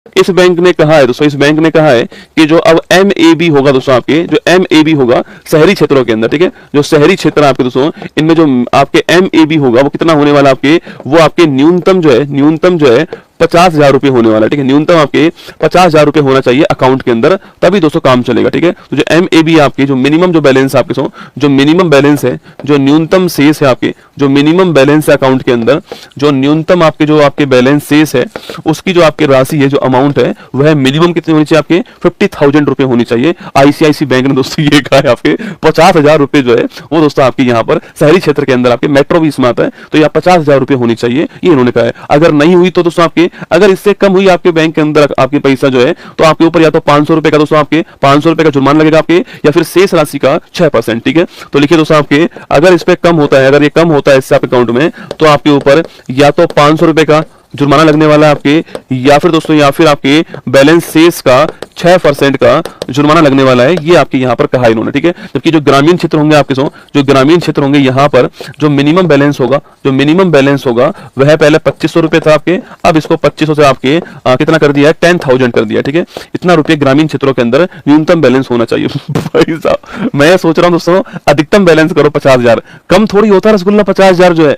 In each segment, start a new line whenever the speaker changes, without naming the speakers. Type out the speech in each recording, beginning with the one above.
इस बैंक ने कहा है दोस्तों, इस बैंक ने कहा है कि जो अब MAB होगा दोस्तों, आपके जो MAB होगा शहरी क्षेत्रों के अंदर, ठीक है, जो शहरी क्षेत्र आपके दोस्तों, इनमें जो आपके MAB होगा वो कितना होने वाला आपके, वो आपके न्यूनतम जो है 50,000 रुपए होने वाला है, ठीक है, न्यूनतम आपके 50,000 रुपए होना चाहिए अकाउंट के अंदर, तभी दोस्तों काम चलेगा, ठीक है। तो जो MAB आपके जो मिनिमम जो बैलेंस आपके सो जो मिनिमम बैलेंस है, जो न्यूनतम शेष है आपके, जो मिनिमम बैलेंस है अकाउंट के अंदर, जो न्यूनतम आपके जो आपके बैलेंस शेष है, उसकी जो आपकी राशि है, जो अमाउंट है, वह मिनिमम कितनी होनी चाहिए आपके 50,000 रुपए होनी चाहिए। ICICI बैंक ने दोस्तों ये कहा है आपके 50,000 रुपए जो है वो दोस्तों आपके यहाँ पर शहरी क्षेत्र के अंदर, आपके मेट्रो भी इसमें आता है, तो यहाँ 50,000 रुपए होनी चाहिए, ये इन्होंने कहा है। अगर नहीं हुई तो दोस्तों आपके, अगर इससे कम हुई आपके बैंक के अंदर आपके पैसा जो है, तो आपके ऊपर या तो 500 रुपए का दोस्तों आपके 500 रुपए का जुर्माना लगेगा आपके, या फिर शेष राशि का 6%, ठीक है। तो लिखिए दोस्तों आपके, अगर इस पे कम होता है, अगर ये कम होता है इससे आपके अकाउंट में, तो आपके ऊपर या तो 500 रुपए का जुर्माना लगने वाला है आपके, या फिर दोस्तों या फिर आपके बैलेंस शेष का 6% का जुर्माना लगने वाला है, ये आपके यहाँ पर कहा इन्होंने, ठीक है। जबकि जो ग्रामीण क्षेत्र होंगे आपके जो ग्रामीण क्षेत्र होंगे, यहाँ पर जो मिनिमम बैलेंस होगा, जो मिनिमम बैलेंस होगा वह पहले 2500 रुपए था आपके, अब इसको 2500 से आपके कितना कर दिया है, 10,000 कर दिया, ठीक है। इतना रुपये ग्रामीण क्षेत्रों के अंदर न्यूनतम बैलेंस होना चाहिए। भाई साहब मैं सोच रहा हूँ दोस्तों, अधिकतम बैलेंस करो 50,000, कम थोड़ी होता है रसगुल्ला 50,000 जो है।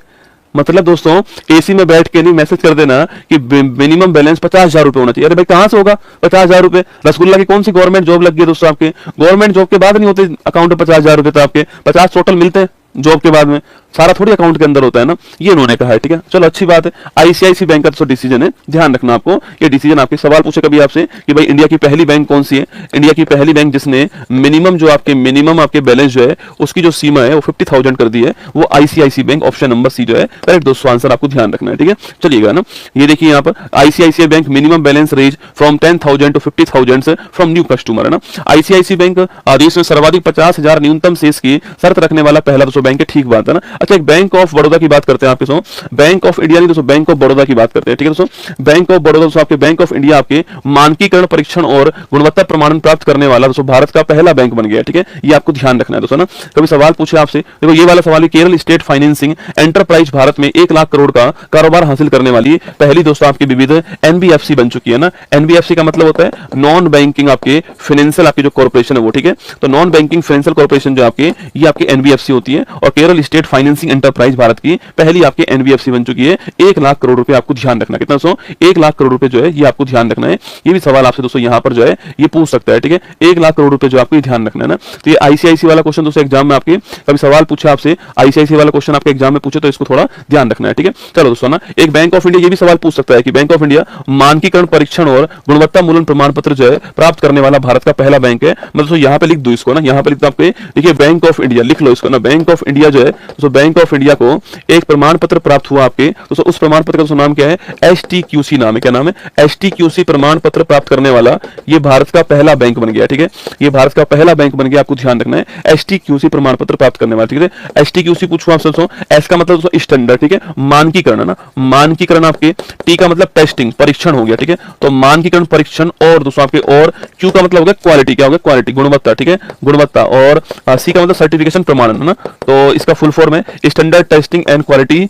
मतलब दोस्तों AC में बैठ के नहीं मैसेज कर देना कि मिनिमम बैलेंस 50,000 रुपए होना चाहिए। अरे भाई कहां से होगा 50,000 रुपए? रसगुल्ला की कौन सी गवर्नमेंट जॉब लग गई है दोस्तों आपके? गवर्नमेंट जॉब के बाद नहीं होते अकाउंट में 50,000 रुपए, तो आपके 50 टोटल मिलते हैं जॉब के बाद में, सारा थोड़ी अकाउंट के अंदर होता है ना, ये उन्होंने कहा है, ठीक है। चलो अच्छी बात है। ICICI बैंक का तो डिसीजन है, ध्यान रखना आपको ये डिसीजन। आपके सवाल पूछे कभी आपसे कि भाई इंडिया की पहली बैंक कौन सी है, इंडिया की पहली बैंक जिसने मिनिमम जो आपके मिनिमम आपके बैलेंस जो है उसकी जो सीमा है वो 50,000 कर दी है, वो ICICI bank, option number C जो है करेक्ट दोस्तों, आंसर आपको ध्यान रखना है, ठीक है। चलिएगा ना, ये देखिए यहाँ पर ICICI bank minimum balance range from 10,000 to 50,000 from new customer है ना। ICICI बैंक देश में सर्वाधिक 50,000 न्यूनतम शेष की शर्त रखने वाला पहला दोस्तों बैंक है, ठीक बात है ना। अच्छा, एक बैंक ऑफ बड़ौदा की बात करते हैं आपके दोस्तों, बैंक ऑफ इंडिया नहीं दोस्तों, बैंक ऑफ बड़ौदा की बात करते हैं, ठीक है दोस्तों। बैंक ऑफ बड़ौदा दोस्तों आपके, बैंक ऑफ इंडिया आपके मानकीकरण परीक्षण और गुणवत्ता प्रमाणन प्राप्त करने वाला दोस्तों भारत का पहला बैंक बन गया, ठीक है। ये आपको ध्यान रखना है दोस्तों ना। कभी सवाल पूछे आपसे, देखो ये वाला सवाल है, Kerala state financing enterprise Bharat में 1 लाख करोड़ का कारोबार हासिल करने वाली पहली दोस्तों आपकी विविध NBFC बन चुकी है ना। NBFC का मतलब होता है नॉन बैंकिंग आपके फाइनेंशियल आपकी जो कॉर्पोरेशन है वो, ठीक है। तो नॉन बैंकिंग फाइनेंशियल कॉर्पोरेशन जो आपके, ये आपकी NBFC होती है, और Kerala state financing enterprise Bharat की पहली आपकी NBFC बन चुकी है। 1 लाख करोड़ रुपए आपको ध्यान रखना, कितना दोस्तों 1 लाख करोड़ रुपए जो है ये आपको ध्यान रखना है। ये भी सवाल आपसे दोस्तों यहाँ पर जो है ये पूछ सकता है, ठीक है। 1 लाख करोड़ रुपए जो आपको ध्यान रखना है ना। तो ये ICICI वाला क्वेश्चन दोस्तों एग्जाम में आपके कभी सवाल पूछे आपसे, ICICI वाला क्वेश्चन आपके एग्जाम में पूछे तो इसको थोड़ा ध्यान रखना है, ठीक है। चलो दोस्तों ना, एक बैंक ऑफ इंडिया ये भी सवाल पूछ सकता है कि बैंक ऑफ इंडिया मानकीकरण परीक्षण और गुणवत्ता मूल्यांकन प्रमाण पत्र जो है प्राप्त करने वाला भारत का पहला बैंक है। मतलब दोस्तों यहाँ पे लिख दो इसको ना, यहाँ पे लिख दो आपके, देखिए बैंक ऑफ इंडिया लिख लो इसको ना। बैंक ऑफ इंडिया जो है दोस्तों, बैंक ऑफ इंडिया को एक प्रमाण पत्र प्राप्त हुआ आपके दोस्तों, उस प्रमाण पत्र का नाम क्या है? STQC नाम है। क्या नाम है? STQC प्रमाण पत्र प्राप्त करने वाला ये भारत का पहला बैंक बन गया, ठीक है। ये भारत का पहला बैंक बन गया, आपको ध्यान रखना है। STQC प्रमाण पत्र प्राप्त करने वाला, ठीक है। STQC पूछूं आपसे दोस्तों, S का मतलब दोस्तों स्टैंडर्ड, ठीक है, मानकीकरण है ना। मानकीकरण आपके, T का मतलब टेस्टिंग परीक्षण हो गया, ठीक है। तो मानकीकरण परीक्षण, और दोस्तों आपके, और Q का मतलब हो गया क्वालिटी, क्या हो गया? क्वालिटी, गुणवत्ता, ठीक है, गुणवत्ता, और C का मतलब सर्टिफिकेशन प्रमाणन है ना। तो इसका फुल फॉर्म है स्टैंडर्ड टेस्टिंग एंड क्वालिटी